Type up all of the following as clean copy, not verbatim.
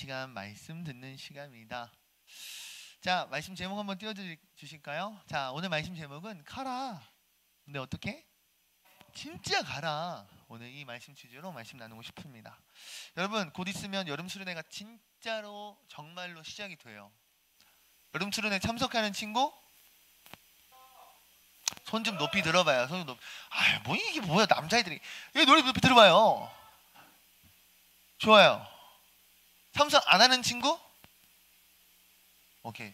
시간 말씀 듣는 시간입니다. 자, 말씀 제목 한번 띄워주실까요? 자, 오늘 말씀 제목은 가라. 근데 어떻게? 진짜 가라. 오늘 이 말씀 주제로 말씀 나누고 싶습니다. 여러분, 곧 있으면 여름 수련회가 진짜로 정말로 시작이 돼요. 여름 수련회 참석하는 친구? 손 좀 높이 들어봐요. 손 좀 높이. 뭐 이게 뭐야, 남자애들이. 이 노래 높이 들어봐요. 좋아요. 참석 안 하는 친구? 오케이.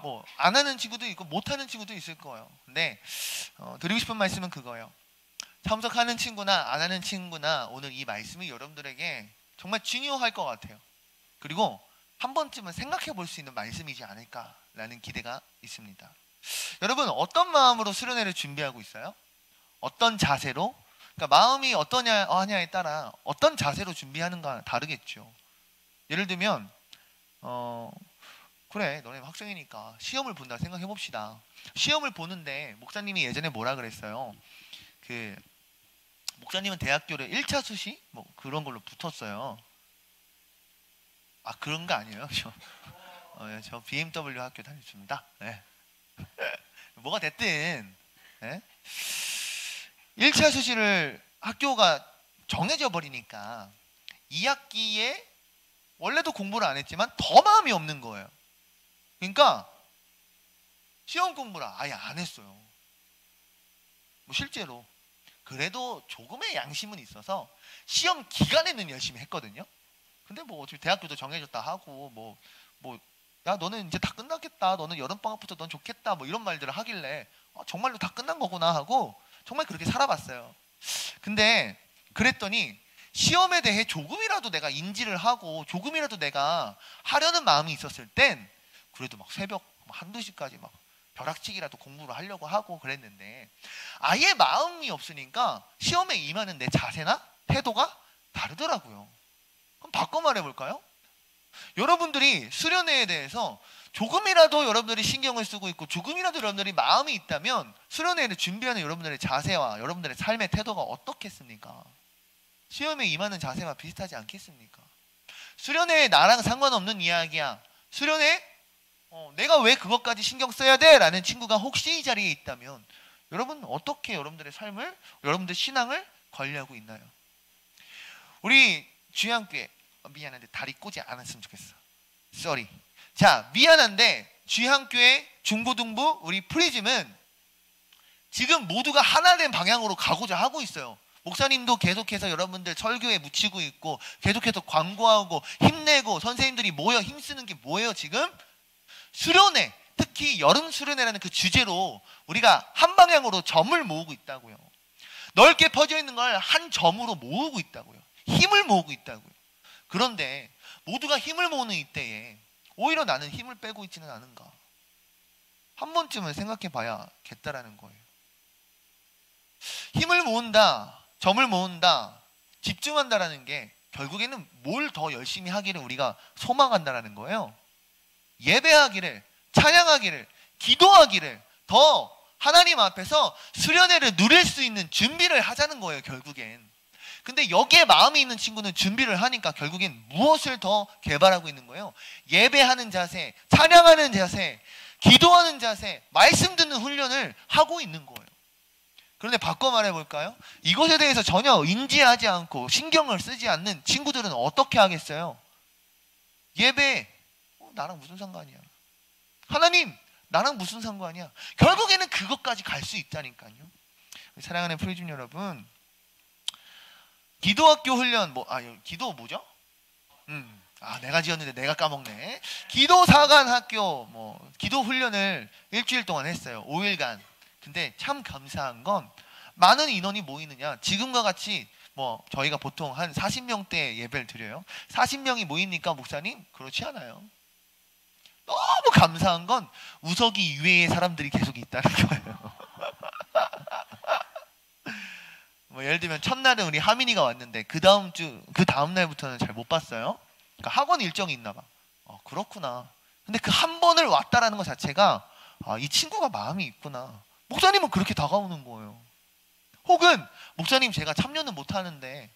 뭐 안 하는 친구도 있고 못 하는 친구도 있을 거예요. 근데 드리고 싶은 말씀은 그거예요. 참석하는 친구나 안 하는 친구나 오늘 이 말씀이 여러분들에게 정말 중요할 것 같아요. 그리고 한 번쯤은 생각해 볼 수 있는 말씀이지 않을까라는 기대가 있습니다. 여러분, 어떤 마음으로 수련회를 준비하고 있어요? 어떤 자세로? 그러니까 마음이 어떠냐에 따라 어떤 자세로 준비하는가 다르겠죠. 예를 들면 그래, 너네 학생이니까 시험을 본다 생각해 봅시다. 시험을 보는데 목사님이 예전에 뭐라 그랬어요? 목사님은 대학교를 1차 수시 뭐 그런 걸로 붙었어요. 아, 그런 거 아니에요? 저 BMW 학교 다녔습니다. 네. 뭐가 됐든, 네? 1차 수시를 학교가 정해져 버리니까 2학기에 원래도 공부를 안 했지만 더 마음이 없는 거예요. 그러니까 시험 공부를 아예 안 했어요. 뭐 실제로. 그래도 조금의 양심은 있어서 시험 기간에는 열심히 했거든요. 근데 뭐 어차피 대학교도 정해졌다 하고 야, 너는 이제 다 끝났겠다. 너는 여름방학부터 넌 좋겠다. 뭐 이런 말들을 하길래 정말로 다 끝난 거구나 하고 정말 그렇게 살아봤어요. 근데 그랬더니 시험에 대해 조금이라도 내가 인지를 하고 조금이라도 내가 하려는 마음이 있었을 땐 그래도 막 새벽 한두 시까지 막 벼락치기라도 공부를 하려고 하고 그랬는데 아예 마음이 없으니까 시험에 임하는 내 자세나 태도가 다르더라고요. 그럼 바꿔 말해볼까요? 여러분들이 수련회에 대해서 조금이라도 여러분들이 신경을 쓰고 있고 조금이라도 여러분들이 마음이 있다면 수련회를 준비하는 여러분들의 자세와 여러분들의 삶의 태도가 어떻겠습니까? 시험에 임하는 자세와 비슷하지 않겠습니까? 수련회에 나랑 상관없는 이야기야. 수련회? 내가 왜 그것까지 신경 써야 돼? 라는 친구가 혹시 이 자리에 있다면 여러분 어떻게 여러분들의 삶을, 여러분들의 신앙을 관리하고 있나요? 우리 주양교회 미안한데 다리 꼬지 않았으면 좋겠어. 쏘리. 자, 미안한데 주양교회 중고등부 우리 프리즘은 지금 모두가 하나 된 방향으로 가고자 하고 있어요. 목사님도 계속해서 여러분들 설교에 묻히고 있고 계속해서 광고하고 힘내고 선생님들이 모여 힘쓰는 게 뭐예요 지금? 수련회, 특히 여름 수련회라는 그 주제로 우리가 한 방향으로 점을 모으고 있다고요. 넓게 퍼져 있는 걸 한 점으로 모으고 있다고요. 힘을 모으고 있다고요. 그런데 모두가 힘을 모으는 이때에 오히려 나는 힘을 빼고 있지는 않은가? 한 번쯤은 생각해 봐야겠다라는 거예요. 힘을 모은다, 점을 모은다, 집중한다라는 게 결국에는 뭘 더 열심히 하기를 우리가 소망한다라는 거예요. 예배하기를, 찬양하기를, 기도하기를 더 하나님 앞에서 수련회를 누릴 수 있는 준비를 하자는 거예요, 결국엔. 근데 여기에 마음이 있는 친구는 준비를 하니까 결국엔 무엇을 더 개발하고 있는 거예요? 예배하는 자세, 찬양하는 자세, 기도하는 자세, 말씀 듣는 훈련을 하고 있는 거예요. 그런데 바꿔 말해볼까요? 이것에 대해서 전혀 인지하지 않고 신경을 쓰지 않는 친구들은 어떻게 하겠어요? 예배, 나랑 무슨 상관이야? 하나님, 나랑 무슨 상관이야? 결국에는 그것까지 갈 수 있다니까요. 사랑하는 프리즘 여러분, 기도학교 훈련 기도 뭐죠? 내가 지었는데 내가 까먹네. 기도사관 학교 기도 훈련을 일주일 동안 했어요. 5일간. 근데 참 감사한 건 많은 인원이 모이느냐, 지금과 같이 저희가 보통 한 40명대 예배를 드려요. 40명이 모이니까 목사님? 그렇지 않아요. 너무 감사한 건 우석이 이외의 사람들이 계속 있다는 거예요. 예를 들면 첫날은 우리 하민이가 왔는데 그 다음 날부터는 잘 못 봤어요. 그러니까 학원 일정이 있나 봐. 그렇구나. 근데 그 한 번을 왔다라는 것 자체가 이 친구가 마음이 있구나. 목사님은 그렇게 다가오는 거예요. 혹은 목사님 제가 참여는 못 하는데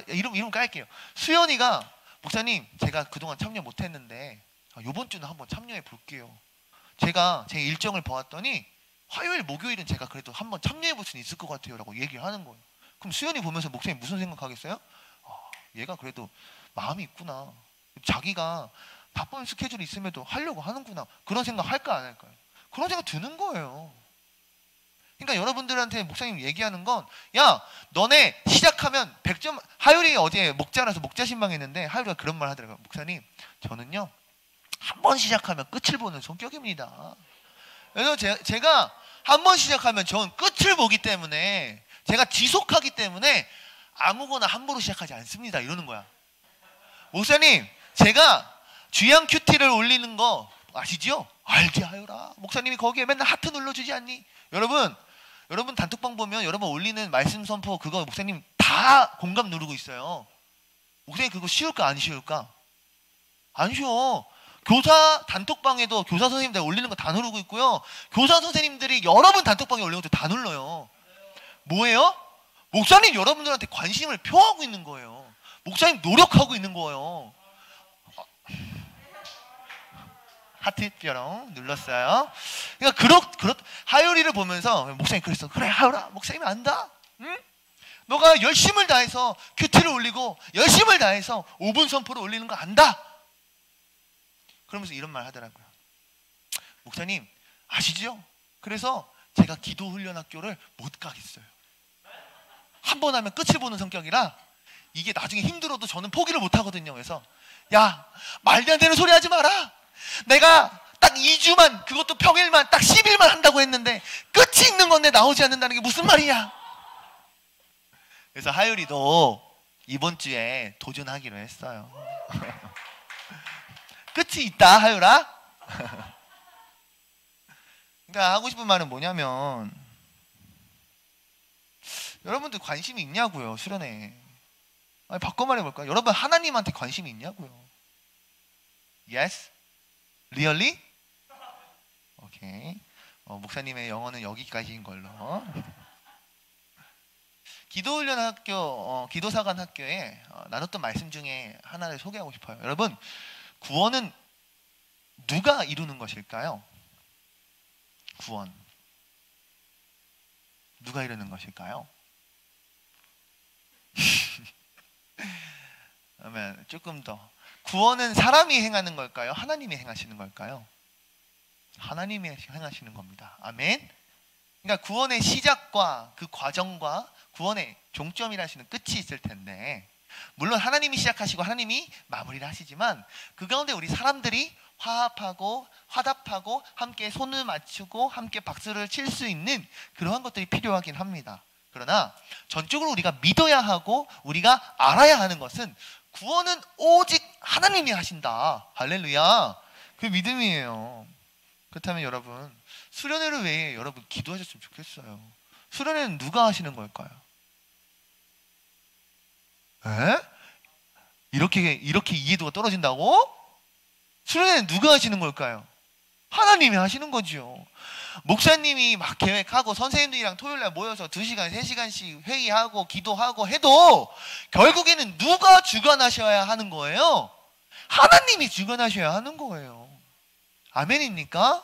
이름 깔게요. 수연이가 목사님 제가 그동안 참여 못했는데 이번 주는 한번 참여해 볼게요. 제가 제 일정을 보았더니 화요일 목요일은 제가 그래도 한번 참여해 볼 수는 있을 것 같아요 라고 얘기를 하는 거예요. 그럼 수연이 보면서 목사님 무슨 생각하겠어요? 얘가 그래도 마음이 있구나, 자기가 바쁜 스케줄이 있음에도 하려고 하는구나, 그런 생각 할까 안 할까요? 그런 생각 드는 거예요. 그러니까 여러분들한테 목사님 얘기하는 건, 야 너네 시작하면 100점. 하율이 어제 목자라서 목자 신방 했는데 하율이가 그런 말 하더라고요. 목사님 저는요 한 번 시작하면 끝을 보는 성격입니다. 그래서 제가 한 번 시작하면 저는 끝을 보기 때문에, 제가 지속하기 때문에 아무거나 함부로 시작하지 않습니다 이러는 거야. 목사님 제가 주양 큐티를 올리는 거 아시죠? 알지 하율아, 목사님이 거기에 맨날 하트 눌러주지 않니? 여러분 단톡방 보면 여러분 올리는 말씀 선포 그거 목사님 다 공감 누르고 있어요. 목사님 그거 쉬울까 안 쉬울까? 안 쉬워. 교사 단톡방에도 교사 선생님들 올리는 거 다 누르고 있고요. 교사 선생님들이 여러분 단톡방에 올리는 것도 다 눌러요. 뭐예요? 목사님 여러분들한테 관심을 표하고 있는 거예요. 목사님 노력하고 있는 거예요. 하트뼈랑 눌렀어요. 그러니까 하율이를 보면서 목사님 그랬어. 그래 하율아, 목사님이 안다. 응? 너가 열심을 다해서 큐티를 올리고 열심을 다해서 5분 선포를 올리는 거 안다. 그러면서 이런 말 하더라고요. 목사님 아시죠? 그래서 제가 기도 훈련 학교를 못 가겠어요. 한 번 하면 끝을 보는 성격이라 이게 나중에 힘들어도 저는 포기를 못 하거든요. 그래서 야 말도 안 되는 소리 하지 마라. 내가 딱 2주만, 그것도 평일만 딱 10일만 한다고 했는데 끝이 있는 건데 나오지 않는다는 게 무슨 말이냐. 그래서 하율이도 이번 주에 도전하기로 했어요. 끝이 있다 하율아. 그러니까 하고 싶은 말은 뭐냐면, 여러분들 관심이 있냐고요 수련회. 아니, 바꿔 말해볼까요? 여러분 하나님한테 관심이 있냐고요. Yes? Really? 오케이. 목사님의 영어는 여기까지인 걸로. 기도훈련 학교, 기도사관 학교에 나눴던 말씀 중에 하나를 소개하고 싶어요. 여러분, 구원은 누가 이루는 것일까요? 구원 누가 이루는 것일까요? 그러면 조금 더, 구원은 사람이 행하는 걸까요? 하나님이 행하시는 걸까요? 하나님이 행하시는 겁니다. 아멘. 그러니까 구원의 시작과 그 과정과 구원의 종점이라시는 끝이 있을 텐데, 물론 하나님이 시작하시고 하나님이 마무리를 하시지만 그 가운데 우리 사람들이 화합하고 화답하고 함께 손을 맞추고 함께 박수를 칠 수 있는 그러한 것들이 필요하긴 합니다. 그러나 전적으로 우리가 믿어야 하고 우리가 알아야 하는 것은, 구원은 오직 하나님이 하신다. 할렐루야. 그 믿음이에요. 그렇다면 여러분, 수련회를 왜 여러분 기도하셨으면 좋겠어요. 수련회는 누가 하시는 걸까요? 에? 이렇게 이해도가 떨어진다고? 수련회는 누가 하시는 걸까요? 하나님이 하시는 거죠. 목사님이 막 계획하고 선생님들이랑 토요일날 모여서 2시간, 3시간씩 회의하고 기도하고 해도 결국에는 누가 주관하셔야 하는 거예요? 하나님이 주관하셔야 하는 거예요. 아멘입니까?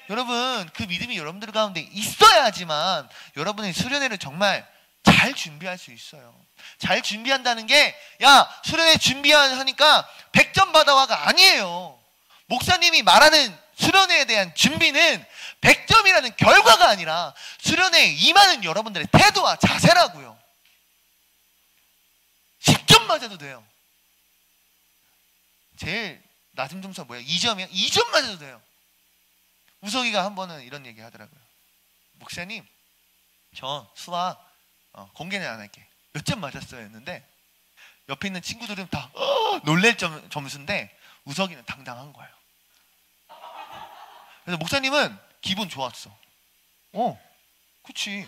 여러분, 그 믿음이 여러분들 가운데 있어야지만 여러분의 수련회를 정말 잘 준비할 수 있어요. 잘 준비한다는 게, 야 수련회 준비하니까 100점 받아와가 아니에요. 목사님이 말하는 수련회에 대한 준비는 100점이라는 결과가 아니라 수련회에 임하는 여러분들의 태도와 자세라고요. 10점 맞아도 돼요. 제일 낮은 점수가 뭐예요? 2점이요? 2점 맞아도 돼요. 우석이가 한 번은 이런 얘기 하더라고요. 목사님, 저 수학 공개는 안 할게. 몇 점 맞았어요 했는데 옆에 있는 친구들은 다 놀랄 점수인데 우석이는 당당한 거예요. 그래서 목사님은 기분 좋았어. 그치.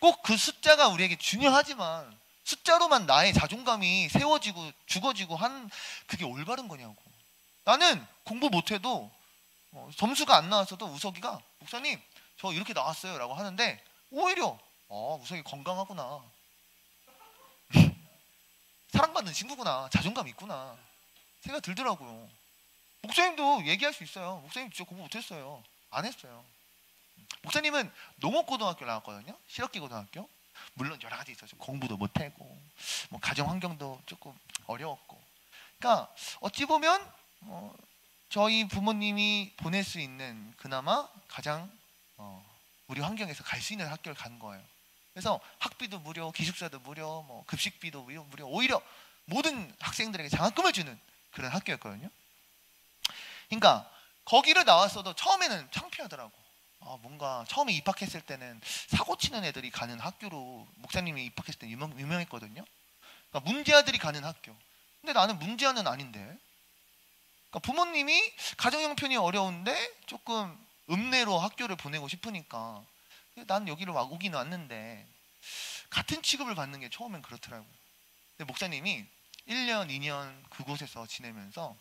꼭 그 숫자가 우리에게 중요하지만 숫자로만 나의 자존감이 세워지고 죽어지고 한 그게 올바른 거냐고. 나는 공부 못해도 점수가 안 나왔어도 우석이가 목사님 저 이렇게 나왔어요 라고 하는데 오히려 우석이 건강하구나. 사랑받는 친구구나, 자존감 있구나 생각 들더라고요. 목사님도 얘기할 수 있어요. 목사님 진짜 공부 못했어요. 안 했어요. 목사님은 농업고등학교 나왔거든요. 실업기 고등학교. 물론 여러 가지 있었죠. 공부도 못하고 뭐 가정 환경도 조금 어려웠고. 그러니까 어찌 보면 저희 부모님이 보낼 수 있는 그나마 가장 우리 환경에서 갈 수 있는 학교를 간 거예요. 그래서 학비도 무료, 기숙사도 무료, 뭐 급식비도 무료, 오히려 모든 학생들에게 장학금을 주는 그런 학교였거든요. 그러니까 거기를 나왔어도 처음에는 창피하더라고. 뭔가 처음에 입학했을 때는 사고 치는 애들이 가는 학교로 목사님이 입학했을 때 유명했거든요. 그러니까 문제아들이 가는 학교. 근데 나는 문제아는 아닌데. 그러니까 부모님이 가정 형편이 어려운데 조금 읍내로 학교를 보내고 싶으니까 난 여기로 오긴 왔는데 같은 취급을 받는 게 처음엔 그렇더라고요. 근데 목사님이 1년, 2년 그곳에서 지내면서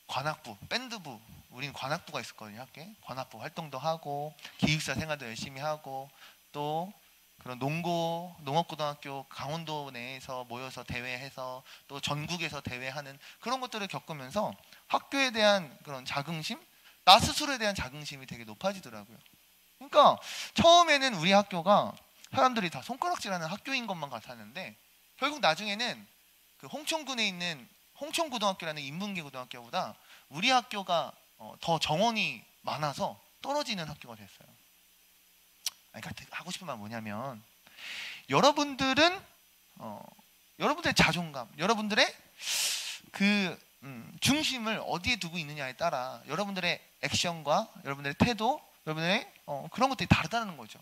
관악부, 밴드부, 우린 관악부가 있었거든요. 학교에 관악부 활동도 하고 기숙사 생활도 열심히 하고 또 그런 농업고등학교 강원도 내에서 모여서 대회해서 또 전국에서 대회하는 그런 것들을 겪으면서 학교에 대한 그런 자긍심, 나 스스로에 대한 자긍심이 되게 높아지더라고요. 그러니까 처음에는 우리 학교가 사람들이 다 손가락질하는 학교인 것만 같았는데 결국 나중에는 그 홍천군에 있는 홍천고등학교라는 인문계 고등학교보다 우리 학교가 더 정원이 많아서 떨어지는 학교가 됐어요. 그러니까 하고 싶은 말 뭐냐면 여러분들은 여러분들의 자존감, 여러분들의 그 중심을 어디에 두고 있느냐에 따라 여러분들의 액션과 여러분들의 태도, 여러분들의 그런 것들이 다르다는 거죠.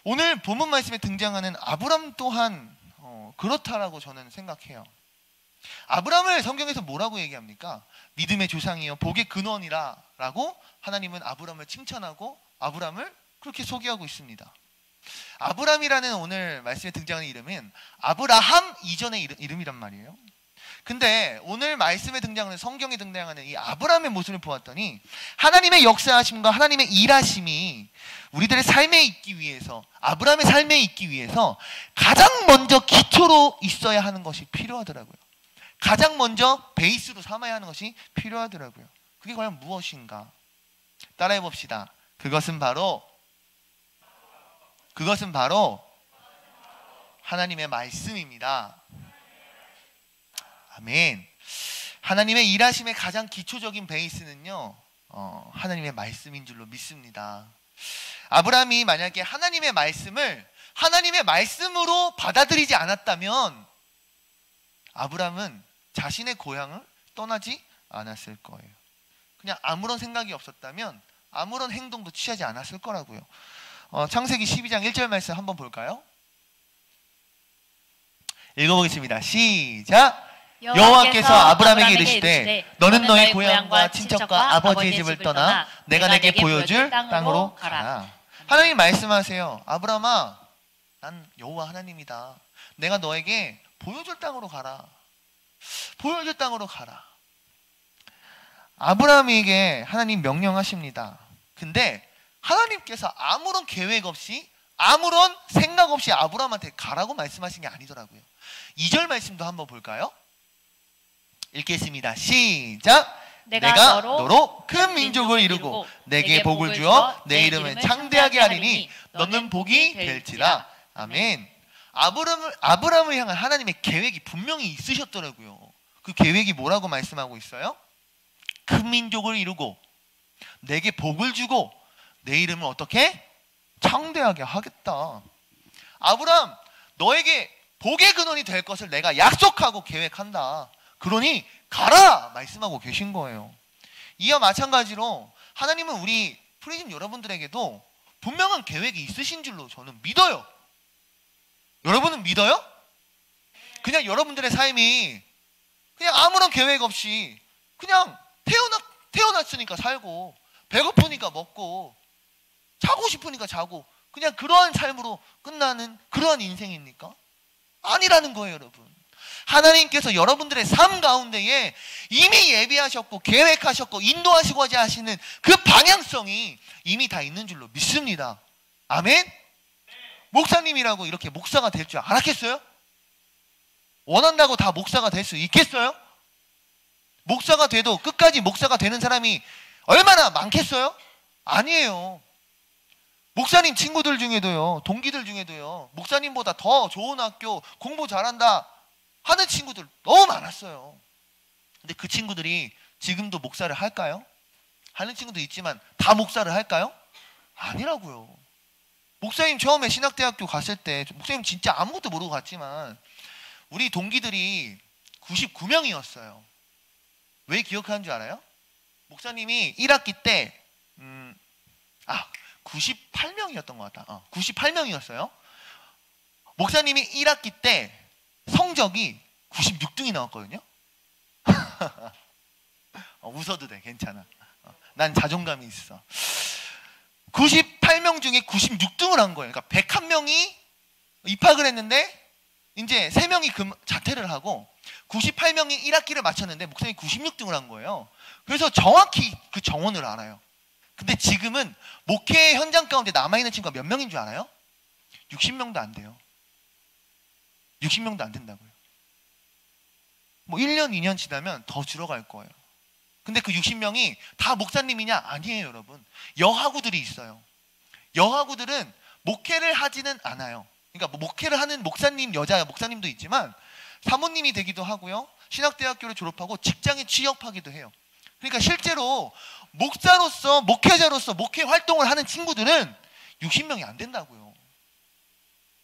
오늘 본문 말씀에 등장하는 아브람 또한 그렇다라고 저는 생각해요. 아브람을 성경에서 뭐라고 얘기합니까? 믿음의 조상이요 복의 근원이라 라고 하나님은 아브람을 칭찬하고 아브람을 그렇게 소개하고 있습니다. 아브람이라는 오늘 말씀에 등장하는 이름은 아브라함 이전의 이름이란 말이에요. 근데 오늘 말씀에 등장하는 성경에 등장하는 이 아브라함의 모습을 보았더니 하나님의 역사하심과 하나님의 일하심이 우리들의 삶에 있기 위해서, 아브라함의 삶에 있기 위해서 가장 먼저 기초로 있어야 하는 것이 필요하더라고요. 가장 먼저 베이스로 삼아야 하는 것이 필요하더라고요. 그게 과연 무엇인가? 따라해 봅시다. 그것은 바로 하나님의 말씀입니다. 아멘. 하나님의 일하심의 가장 기초적인 베이스는요, 하나님의 말씀인 줄로 믿습니다. 아브라함이 만약에 하나님의 말씀을 하나님의 말씀으로 받아들이지 않았다면 아브라함은 자신의 고향을 떠나지 않았을 거예요. 그냥 아무런 생각이 없었다면 아무런 행동도 취하지 않았을 거라고요. 창세기 12장 1절 말씀 한번 볼까요? 읽어보겠습니다. 시작! 여호와께서 아브라함에게 이르시되 너는 너의 고향과 친척과 아버지의 집을 떠나 내가 내게 보여줄 땅으로 가라. 하나님 말씀하세요. 아브라함아, 난 여호와 하나님이다. 내가 너에게 보여줄 땅으로 가라. 보여줄 땅으로 가라. 아브라함에게 하나님 명령하십니다. 근데 하나님께서 아무런 계획 없이 아무런 생각 없이 아브라함한테 가라고 말씀하신 게 아니더라고요. 2절 말씀도 한번 볼까요? 읽겠습니다. 시작! 내가 너로 큰 민족을 이루고 내게 복을 주어 내 이름을 창대하게 하리니 너는 복이 될지라. 아멘. 아브라함을 향한 하나님의 계획이 분명히 있으셨더라고요. 그 계획이 뭐라고 말씀하고 있어요? 큰 민족을 이루고 내게 복을 주고 내 이름을 어떻게? 창대하게 하겠다. 아브라함, 너에게 복의 근원이 될 것을 내가 약속하고 계획한다. 그러니 가라! 말씀하고 계신 거예요. 이와 마찬가지로 하나님은 우리 프리즘 여러분들에게도 분명한 계획이 있으신 줄로 저는 믿어요. 여러분은 믿어요? 그냥 여러분들의 삶이 그냥 아무런 계획 없이 그냥 태어났으니까 살고 배고프니까 먹고 자고 싶으니까 자고 그냥 그러한 삶으로 끝나는 그러한 인생입니까? 아니라는 거예요, 여러분. 하나님께서 여러분들의 삶 가운데에 이미 예비하셨고 계획하셨고 인도하시고자 하시는 그 방향성이 이미 다 있는 줄로 믿습니다. 아멘? 목사님이라고 이렇게 목사가 될 줄 알았겠어요? 원한다고 다 목사가 될 수 있겠어요? 목사가 돼도 끝까지 목사가 되는 사람이 얼마나 많겠어요? 아니에요. 목사님 친구들 중에도요, 동기들 중에도요, 목사님보다 더 좋은 학교, 공부 잘한다 하는 친구들 너무 많았어요. 근데 그 친구들이 지금도 목사를 할까요? 하는 친구도 있지만 다 목사를 할까요? 아니라고요. 목사님 처음에 신학대학교 갔을 때 목사님 진짜 아무것도 모르고 갔지만 우리 동기들이 99명이었어요. 왜 기억하는 줄 알아요? 목사님이 1학기 때 98명이었던 것 같다. 98명이었어요. 목사님이 1학기 때 성적이 96등이 나왔거든요. 웃어도 돼, 괜찮아. 난 자존감이 있어. 98명 중에 96등을 한 거예요. 그러니까 101명이 입학을 했는데 이제 3명이 자퇴를 하고 98명이 1학기를 마쳤는데 목사님이 96등을 한 거예요. 그래서 정확히 그 정원을 알아요. 근데 지금은 목회 현장 가운데 남아있는 친구가 몇 명인 줄 알아요? 60명도 안 돼요. 60명도 안 된다고요. 뭐 1년, 2년 지나면 더 줄어갈 거예요. 근데 그 60명이 다 목사님이냐? 아니에요, 여러분. 여하구들이 있어요. 여하구들은 목회를 하지는 않아요. 그러니까 목회를 하는 목사님, 여자 목사님도 있지만 사모님이 되기도 하고요. 신학대학교를 졸업하고 직장에 취업하기도 해요. 그러니까 실제로 목사로서, 목회자로서 목회 활동을 하는 친구들은 60명이 안 된다고요.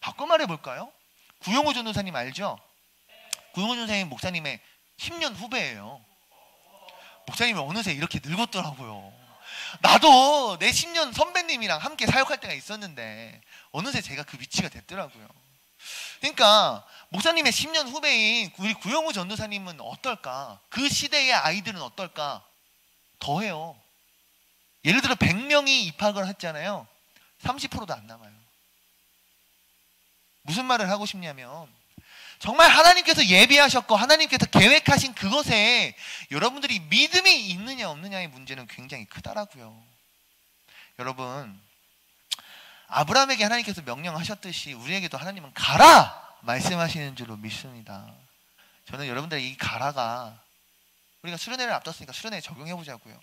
바꿔 말해볼까요? 구용호 전도사님 알죠? 구용호 전도사님 목사님의 10년 후배예요. 목사님이 어느새 이렇게 늙었더라고요. 나도 내 10년 선배님이랑 함께 사역할 때가 있었는데 어느새 제가 그 위치가 됐더라고요. 그러니까 목사님의 10년 후배인 우리 구용호 전도사님은 어떨까? 그 시대의 아이들은 어떨까? 더해요. 예를 들어 100명이 입학을 했잖아요. 30%도 안 남아요. 무슨 말을 하고 싶냐면 정말 하나님께서 예비하셨고 하나님께서 계획하신 그것에 여러분들이 믿음이 있느냐 없느냐의 문제는 굉장히 크다라고요. 여러분, 아브라함에게 하나님께서 명령하셨듯이 우리에게도 하나님은 가라 말씀하시는 줄로 믿습니다. 저는 여러분들의 이 가라가 우리가 수련회를 앞뒀으니까 수련회에 적용해 보자고요.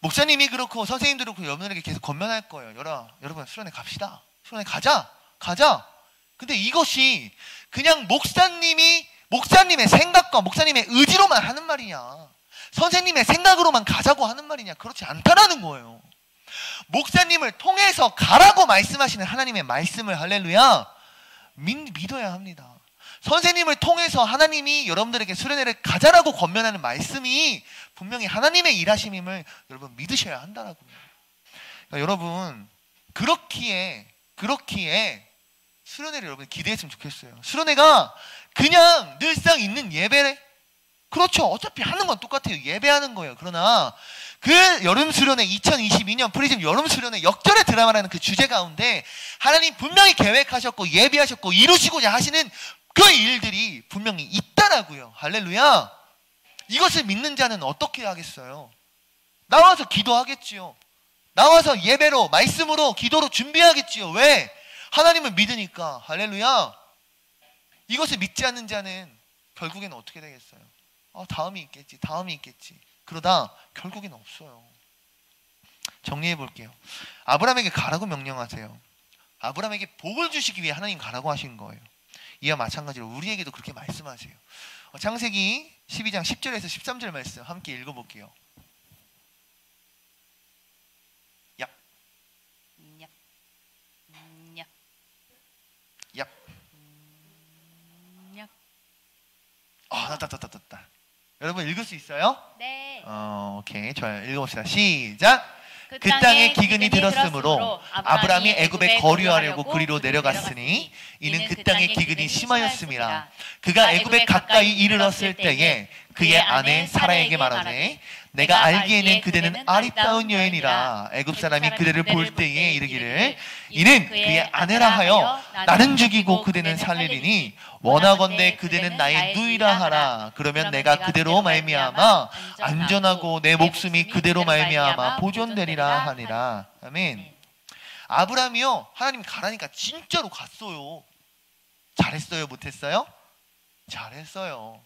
목사님이 그렇고 선생님들도 그렇고 여러분들에게 계속 권면할 거예요. 여러분 수련회 갑시다. 수련회 가자. 근데 이것이 그냥 목사님의 생각과 목사님의 의지로만 하는 말이냐, 선생님의 생각으로만 가자고 하는 말이냐, 그렇지 않다라는 거예요. 목사님을 통해서 가라고 말씀하시는 하나님의 말씀을 할렐루야 믿어야 합니다. 선생님을 통해서 하나님이 여러분들에게 수련회를 가자라고 권면하는 말씀이 분명히 하나님의 일하심임을 여러분 믿으셔야 한다라고요. 그러니까 여러분 그렇기에 수련회를 여러분 기대했으면 좋겠어요. 수련회가 그냥 늘상 있는 예배래. 그렇죠. 어차피 하는 건 똑같아요. 예배하는 거예요. 그러나 그 여름 수련회 2022년 프리즘 여름 수련회 역전의 드라마라는 그 주제 가운데 하나님 분명히 계획하셨고 예비하셨고 이루시고자 하시는 그 일들이 분명히 있다라고요. 할렐루야. 이것을 믿는 자는 어떻게 하겠어요? 나와서 기도하겠지요. 나와서 예배로 말씀으로 기도로 준비하겠지요. 왜? 하나님을 믿으니까. 할렐루야. 이것을 믿지 않는 자는 결국에는 어떻게 되겠어요? 다음이 있겠지. 그러다 결국에는 없어요. 정리해 볼게요. 아브라함에게 가라고 명령하세요. 아브라함에게 복을 주시기 위해 하나님 가라고 하신 거예요. 이와 마찬가지로 우리에게도 그렇게 말씀하세요. 창세기 12장 10절에서 13절 말씀 함께 읽어볼게요. 났다. 여러분 읽을 수 있어요? 네. 오케이. 좋아요. 읽어봅시다. 시작. 그 땅에 기근이 들었으므로 아브라함이 애굽에 거류하려고 그리로 내려갔으니 이는 그 땅에 기근이 심하였음이라. 그가 애굽에 가까이 이르렀을 때에 그의 아내 사라에게 말하되 내가 알기에는 그대는 아리따운 여인이라. 애굽 사람이 그대를 볼 때에 이르기를 이는 그의 아내라 하여 나는 죽이고 그대는 살리리니 원하건대 그대는 나의 누이라 하라. 그러면 내가 그대로 말미암아 안전하고 내 목숨이 그대로 말미암아 보존되리라 하니라. 아멘. 아브라함이요 하나님 가라니까 진짜로 갔어요. 잘했어요? 못했어요? 잘했어요.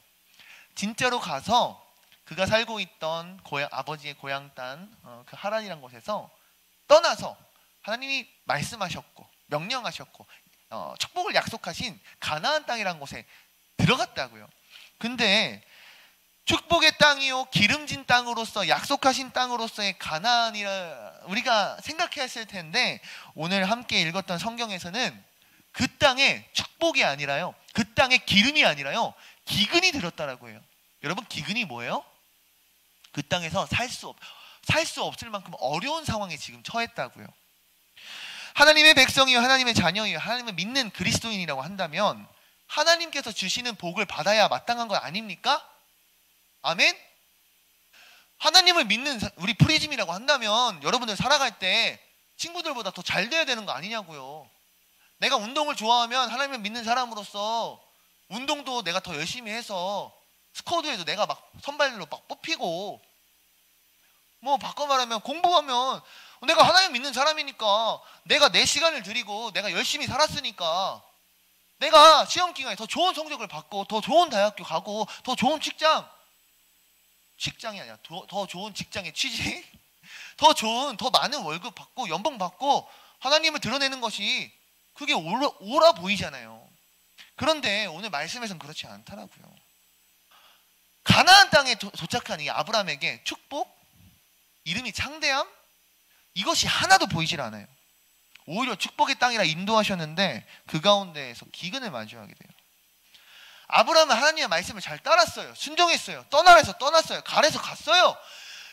진짜로 가서 그가 살고 있던 아버지의 고향 땅, 그 하란이란 곳에서 떠나서 하나님이 말씀하셨고 명령하셨고 축복을 약속하신 가나안 땅이란 곳에 들어갔다고요. 근데 축복의 땅이요 기름진 땅으로서 약속하신 땅으로서의 가나안이라 우리가 생각했을 텐데, 오늘 함께 읽었던 성경에서는 그 땅에 축복이 아니라요, 그 땅에 기름이 아니라요, 기근이 들었다라고 해요. 여러분, 기근이 뭐예요? 그 땅에서 살 수 없을 만큼 어려운 상황에 지금 처했다고요. 하나님의 백성이요, 하나님의 자녀이요, 하나님을 믿는 그리스도인이라고 한다면 하나님께서 주시는 복을 받아야 마땅한 것 아닙니까? 아멘? 하나님을 믿는 우리 프리즘이라고 한다면 여러분들 살아갈 때 친구들보다 더 잘 돼야 되는 거 아니냐고요. 내가 운동을 좋아하면 하나님을 믿는 사람으로서 운동도 내가 더 열심히 해서 스쿼드에도 내가 막 선발로 막 뽑히고, 뭐 바꿔 말하면 공부하면 내가 하나님 믿는 사람이니까 내가 내 시간을 들이고 내가 열심히 살았으니까 내가 시험 기간에 더 좋은 성적을 받고 더 좋은 대학교 가고 더 좋은 직장이 아니라 더 좋은 직장에 취직, 더 많은 월급 받고 연봉 받고 하나님을 드러내는 것이 그게 옳아 보이잖아요. 그런데 오늘 말씀에서는 그렇지 않더라고요. 가나안 땅에 도착한 이 아브라함에게 축복, 이름이 창대함, 이것이 하나도 보이질 않아요. 오히려 축복의 땅이라 인도하셨는데 그 가운데에서 기근을 마주하게 돼요. 아브라함은 하나님의 말씀을 잘 따랐어요. 순종했어요. 떠나라 해서 떠났어요. 가래서 갔어요.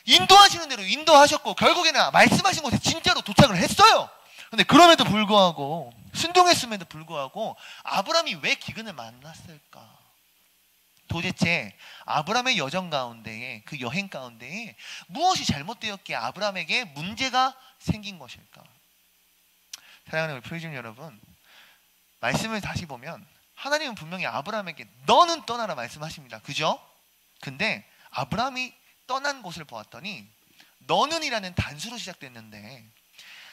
인도하시는 대로 인도하셨고 결국에는 말씀하신 곳에 진짜로 도착을 했어요. 근데 그럼에도 불구하고, 순종했음에도 불구하고 아브라함이 왜 기근을 만났을까? 도대체 아브라함의 여정 가운데에, 그 여행 가운데에 무엇이 잘못되었기에 아브라함에게 문제가 생긴 것일까? 사랑하는 우리 프리즘 여러분, 말씀을 다시 보면 하나님은 분명히 아브라함에게 너는 떠나라 말씀하십니다. 그죠? 근데 아브라함이 떠난 곳을 보았더니 너는이라는 단수로 시작됐는데,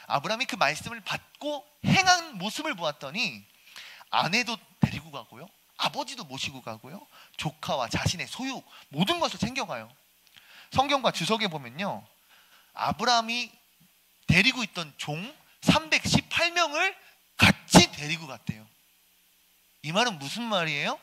아브라함이 그 말씀을 받고 행한 모습을 보았더니 아내도 데리고 가고요, 아버지도 모시고 가고요, 조카와 자신의 소유 모든 것을 챙겨가요. 성경과 주석에 보면요, 아브라함이 데리고 있던 종 318명을 같이 데리고 갔대요. 이 말은 무슨 말이에요?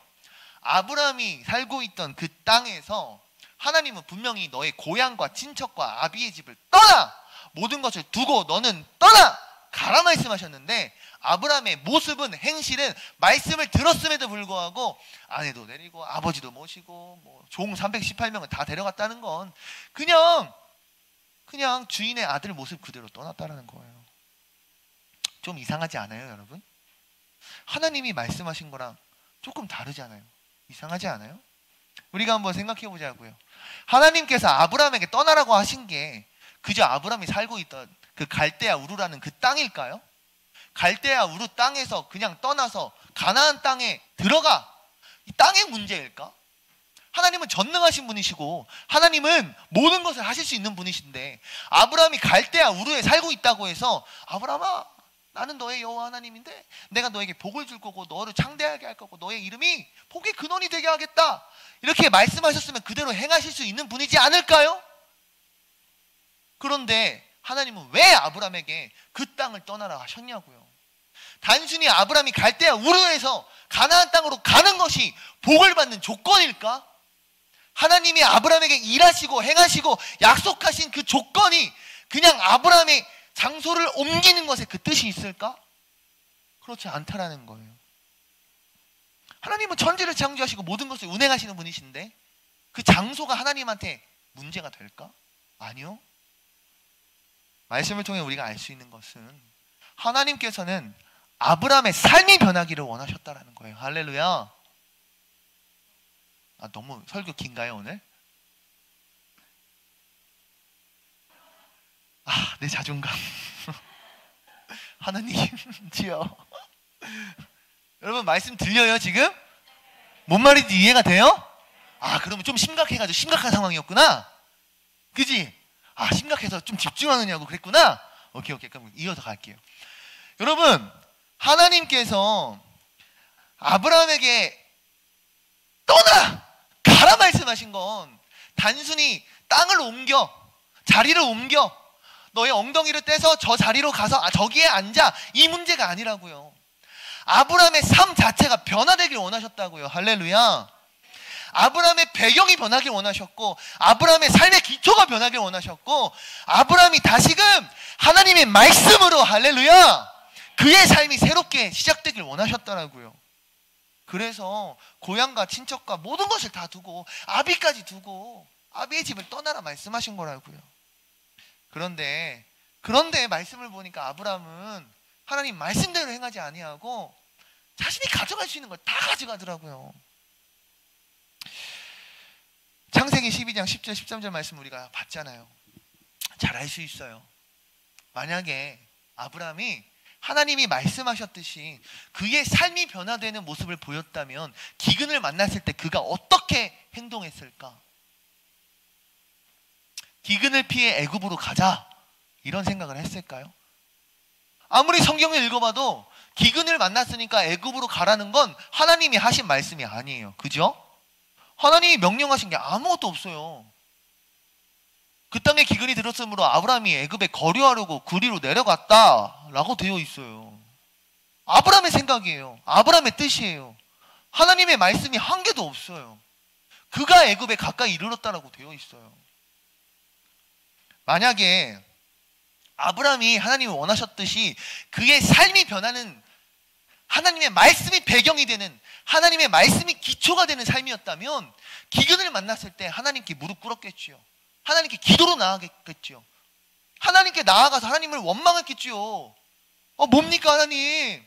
아브라함이 살고 있던 그 땅에서 하나님은 분명히 너의 고향과 친척과 아비의 집을 떠나! 모든 것을 두고 너는 떠나! 가라 말씀하셨는데, 아브라함의 모습은, 행실은 말씀을 들었음에도 불구하고 아내도 데리고 아버지도 모시고 종 318명을 다 데려갔다는 건 그냥 주인의 아들 모습 그대로 떠났다는 거예요. 좀 이상하지 않아요, 여러분? 하나님이 말씀하신 거랑 조금 다르잖아요. 이상하지 않아요? 우리가 한번 생각해 보자고요. 하나님께서 아브라함에게 떠나라고 하신 게 그저 아브라함이 살고 있던 그 갈대아 우르라는 그 땅일까요? 갈대아 우르 땅에서 그냥 떠나서 가나안 땅에 들어가, 이 땅의 문제일까? 하나님은 전능하신 분이시고 하나님은 모든 것을 하실 수 있는 분이신데, 아브라함이 갈대아 우르에 살고 있다고 해서 아브라함아, 나는 너의 여호와 하나님인데 내가 너에게 복을 줄 거고 너를 창대하게 할 거고 너의 이름이 복의 근원이 되게 하겠다, 이렇게 말씀하셨으면 그대로 행하실 수 있는 분이지 않을까요? 그런데 하나님은 왜 아브라함에게 그 땅을 떠나라 하셨냐고요. 단순히 아브라함이 갈대아 우르에서 가나안 땅으로 가는 것이 복을 받는 조건일까? 하나님이 아브라함에게 일하시고 행하시고 약속하신 그 조건이 그냥 아브라함의 장소를 옮기는 것에 그 뜻이 있을까? 그렇지 않다라는 거예요. 하나님은 천지를 창조하시고 모든 것을 운행하시는 분이신데 그 장소가 하나님한테 문제가 될까? 아니요. 말씀을 통해 우리가 알 수 있는 것은 하나님께서는 아브라함의 삶이 변하기를 원하셨다라는 거예요. 할렐루야. 너무 설교 긴가요 오늘? 내 자존감. 하나님 주여. 여러분 말씀 들려요 지금? 뭔 말인지 이해가 돼요? 그러면 좀 심각해가지고 심각한 상황이었구나. 그지? 심각해서 좀 집중하느냐고 그랬구나. 오케이. 그럼 이어서 갈게요. 여러분, 하나님께서 아브라함에게 떠나! 가라 말씀하신 건 단순히 땅을 옮겨, 자리를 옮겨, 너의 엉덩이를 떼서 저 자리로 가서 저기에 앉아, 이 문제가 아니라고요. 아브라함의 삶 자체가 변화되길 원하셨다고요. 할렐루야. 아브라함의 배경이 변하길 원하셨고, 아브라함의 삶의 기초가 변하길 원하셨고, 아브라함이 다시금 하나님의 말씀으로, 할렐루야, 그의 삶이 새롭게 시작되길 원하셨더라고요. 그래서 고향과 친척과 모든 것을 다 두고, 아비까지 두고 아비의 집을 떠나라 말씀하신 거라고요. 그런데 말씀을 보니까 아브라함은 하나님 말씀대로 행하지 아니하고 자신이 가져갈 수 있는 걸 다 가져가더라고요. 창세기 12장 10절 13절 말씀 우리가 봤잖아요. 잘 알 수 있어요. 만약에 아브라함이 하나님이 말씀하셨듯이 그의 삶이 변화되는 모습을 보였다면 기근을 만났을 때 그가 어떻게 행동했을까? 기근을 피해 애굽으로 가자, 이런 생각을 했을까요? 아무리 성경을 읽어봐도 기근을 만났으니까 애굽으로 가라는 건 하나님이 하신 말씀이 아니에요. 그죠? 하나님이 명령하신 게 아무것도 없어요. 그 땅에 기근이 들었으므로 아브라함이 애굽에 거류하려고 그리로 내려갔다라고 되어 있어요. 아브라함의 생각이에요. 아브라함의 뜻이에요. 하나님의 말씀이 한 개도 없어요. 그가 애굽에 가까이 이르렀다라고 되어 있어요. 만약에 아브라함이 하나님이 원하셨듯이 그의 삶이 변하는, 하나님의 말씀이 배경이 되는, 하나님의 말씀이 기초가 되는 삶이었다면 기근을 만났을 때 하나님께 무릎 꿇었겠지요. 하나님께 기도로 나아갔겠지요. 하나님께 나아가서 하나님을 원망했겠지요. 뭡니까 하나님?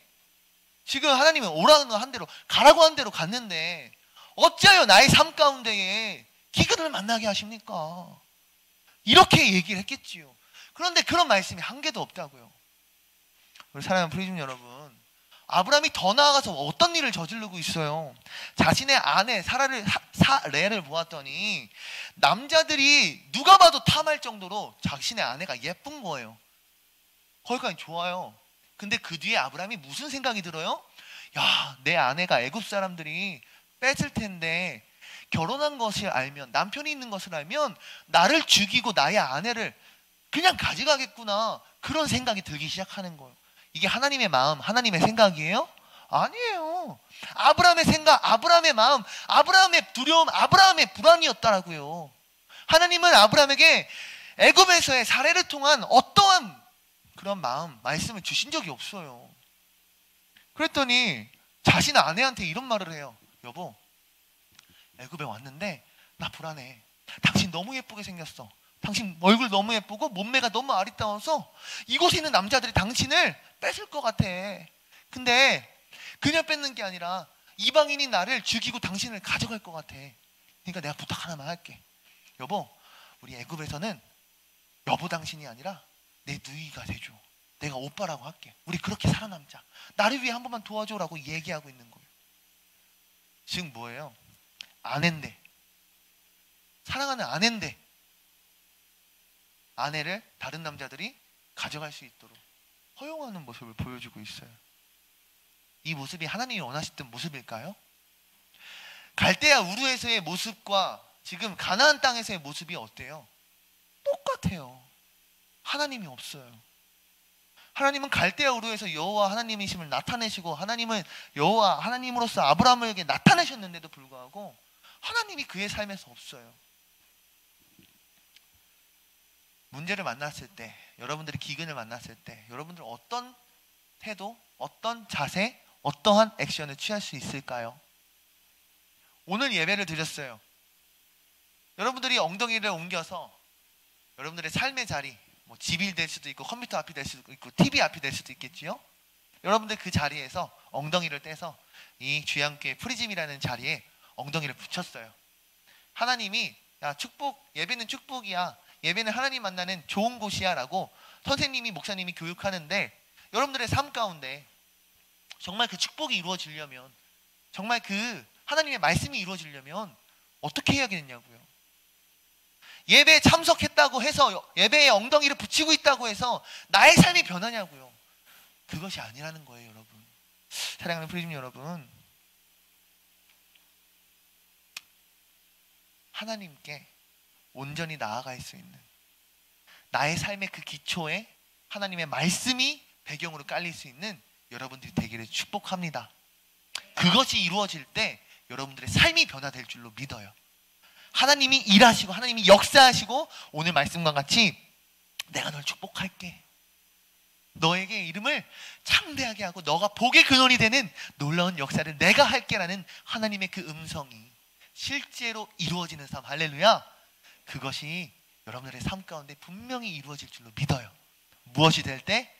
지금 하나님은 오라는 한 대로, 가라고 한 대로 갔는데 어찌하여 나의 삶 가운데에 기근을 만나게 하십니까? 이렇게 얘기를 했겠지요. 그런데 그런 말씀이 한 개도 없다고요. 우리 사랑하는 프리즘 여러분, 아브라함이 더 나아가서 어떤 일을 저지르고 있어요? 자신의 아내 사라를 보았더니 남자들이 누가 봐도 탐할 정도로 자신의 아내가 예쁜 거예요. 거기까지 좋아요. 근데 그 뒤에 아브라함이 무슨 생각이 들어요? 야, 내 아내가 애굽 사람들이 뺏을 텐데 결혼한 것을 알면, 남편이 있는 것을 알면 나를 죽이고 나의 아내를 그냥 가져가겠구나, 그런 생각이 들기 시작하는 거예요. 이게 하나님의 마음, 하나님의 생각이에요? 아니에요. 아브라함의 생각, 아브라함의 마음, 아브라함의 두려움, 아브라함의 불안이었다라고요. 하나님은 아브라함에게 애굽에서의 사례를 통한 어떠한 그런 마음, 말씀을 주신 적이 없어요. 그랬더니 자신 아내한테 이런 말을 해요. 여보, 애굽에 왔는데 나 불안해. 당신 너무 예쁘게 생겼어. 당신 얼굴 너무 예쁘고 몸매가 너무 아리따워서 이곳에 있는 남자들이 당신을 뺏을 것 같아. 근데 그냥 뺏는 게 아니라 이방인인 나를 죽이고 당신을 가져갈 것 같아. 그러니까 내가 부탁 하나만 할게. 여보, 우리 애굽에서는 여보 당신이 아니라 내 누이가 돼줘. 내가 오빠라고 할게. 우리 그렇게 살아남자. 나를 위해 한 번만 도와줘라고 얘기하고 있는 거예요. 지금 뭐예요? 아내인데, 사랑하는 아내인데 아내를 다른 남자들이 가져갈 수 있도록 허용하는 모습을 보여주고 있어요. 이 모습이 하나님이 원하셨던 모습일까요? 갈대아 우르에서의 모습과 지금 가나안 땅에서의 모습이 어때요? 똑같아요. 하나님이 없어요. 하나님은 갈대아 우르에서 여호와 하나님이심을 나타내시고, 하나님은 여호와 하나님으로서 아브라함에게 나타내셨는데도 불구하고 하나님이 그의 삶에서 없어요. 문제를 만났을 때, 여러분들이 기근을 만났을 때 여러분들 어떤 태도, 어떤 자세, 어떠한 액션을 취할 수 있을까요? 오늘 예배를 드렸어요. 여러분들이 엉덩이를 옮겨서 여러분들의 삶의 자리, 뭐 집이 될 수도 있고 컴퓨터 앞이 될 수도 있고 TV 앞이 될 수도 있겠지요. 여러분들 그 자리에서 엉덩이를 떼서 이 주양교회 프리즘이라는 자리에 엉덩이를 붙였어요. 하나님이, 야, 축복, 예배는 축복이야, 예배는 하나님 만나는 좋은 곳이야 라고 선생님이, 목사님이 교육하는데, 여러분들의 삶 가운데 정말 그 축복이 이루어지려면, 정말 그 하나님의 말씀이 이루어지려면 어떻게 해야겠냐고요. 예배에 참석했다고 해서, 예배에 엉덩이를 붙이고 있다고 해서 나의 삶이 변하냐고요. 그것이 아니라는 거예요, 여러분. 사랑하는 프리즘 여러분, 하나님께 온전히 나아갈 수 있는, 나의 삶의 그 기초에 하나님의 말씀이 배경으로 깔릴 수 있는 여러분들이 되기를 축복합니다. 그것이 이루어질 때 여러분들의 삶이 변화될 줄로 믿어요. 하나님이 일하시고 하나님이 역사하시고 오늘 말씀과 같이 내가 널 축복할게, 너에게 이름을 창대하게 하고 너가 복의 근원이 되는 놀라운 역사를 내가 할게 라는 하나님의 그 음성이 실제로 이루어지는 삶, 할렐루야. 그것이 여러분들의 삶 가운데 분명히 이루어질 줄로 믿어요. 무엇이 될 때?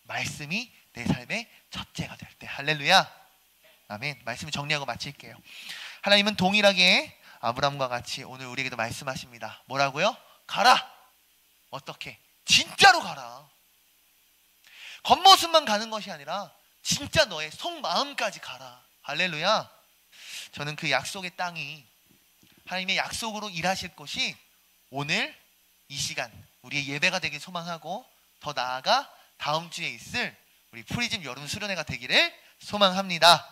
말씀이 내 삶의 첫째가 될 때. 할렐루야. 아멘. 말씀을 정리하고 마칠게요. 하나님은 동일하게 아브라함과 같이 오늘 우리에게도 말씀하십니다. 뭐라고요? 가라. 어떻게? 진짜로 가라. 겉모습만 가는 것이 아니라 진짜 너의 속마음까지 가라. 할렐루야. 저는 그 약속의 땅이, 하나님의 약속으로 일하실 것이 오늘 이 시간 우리의 예배가 되길 소망하고, 더 나아가 다음 주에 있을 우리 프리즘 여름 수련회가 되기를 소망합니다.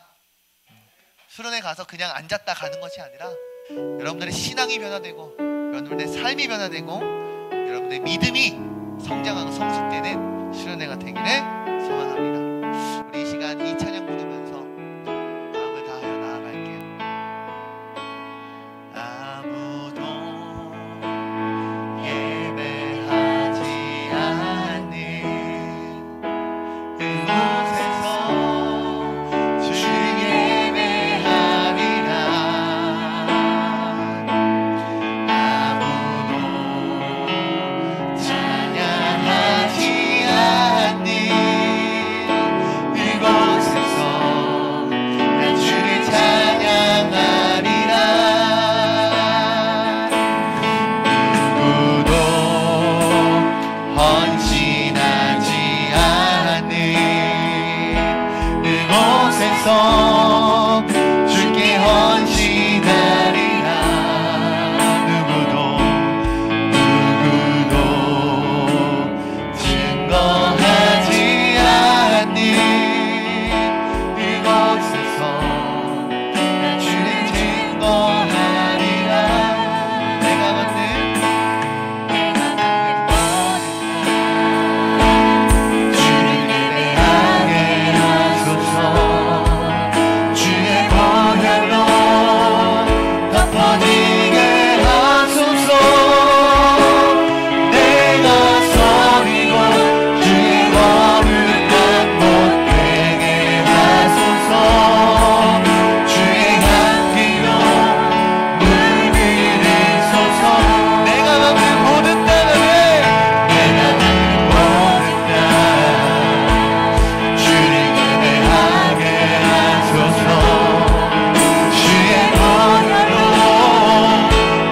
수련회 가서 그냥 앉았다 가는 것이 아니라 여러분들의 신앙이 변화되고 여러분들의 삶이 변화되고 여러분들의 믿음이 성장하고 성숙되는 수련회가 되기를 소망합니다. 우리 이 시간 이 찬양 부르면서 마음을 다하여 나아갈게요. 아무도 예배하지 않는 이곳에서 주 예배하리라. 아무도 찬양하지 않는 이곳에서 난 주를 찬양하리라. 누구도 헌신하지 않는 이곳에서 주께 헌신하리라. 누구도 증거하지 않는 이곳에서 난 주를 증거하리라. 내가 걷는 주를 예배하게 하소서. 주의 보혈로 덮어지게 하소서. 내가 서리고 주의 거룩한 곳 되게 하소서. 주의 향기로 물들이소서. 내가 가는 모든 땅에 내가 가는 모든 땅 주를 예배하게 하소서. 주의 보혈로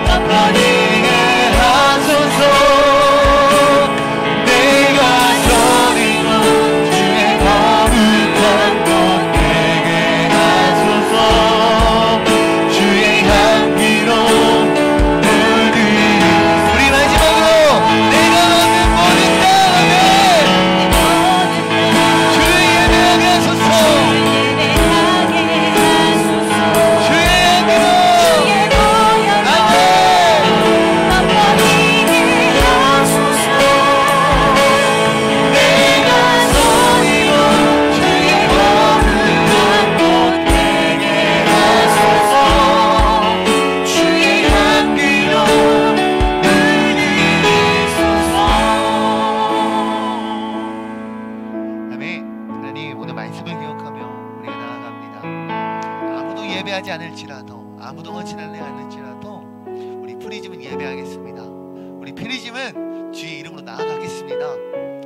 덮어지게 하소서. 내가 서리고 주의 거룩한 곳 되게 하소서. 주의 향기로 물들이소서. 우리 마지막으로 내가 걷는 모든 땅에 주를 예배하게 하소서. 주의 향기로 내가 서리고 주의 거룩한 곳 되게 하소서. 주의 향기로 물들이소서. 아멘. 하나님, 오늘 말씀을 기억하며 우리가 나아갑니다. 아무도 예배하지 않을지라도, 아무도 헌신하지 않을지라도 우리 프리즘은 예배하겠습니다. 우리 프리즘은 주의 이름으로 나아가겠습니다.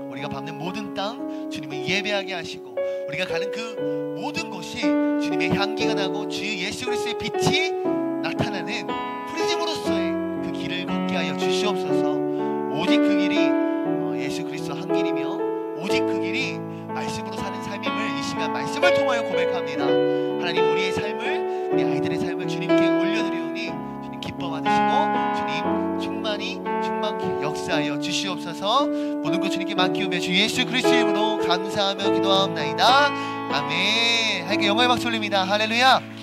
우리가 밟는 모든 땅 주님을 예배하게 하시고, 우리가 가는 그 모든 곳이 주님의 향기가 나고 주 예수 그리스도의 빛이 나타나는 프리즘으로서의 그 길을 걷게 하여 주시옵소서. 오직 그 길이 예수 그리스도 한 길이며, 오직 그 길이 말씀으로 사는 삶임을 이 시간 말씀을 통하여 고백합니다. 하나님, 우리의 삶을, 우리 아이들의 삶을 주님께 올려드리오니 주님 기뻐 받으시고 주님 충만케 역사하여 주시옵소서. 모든 것 주님께 맡기오며 주 예수 그리스도의 이름으로 감사하며 기도하옵나이다. 아멘. 하나님께 영광의 박수 올립니다. 할렐루야.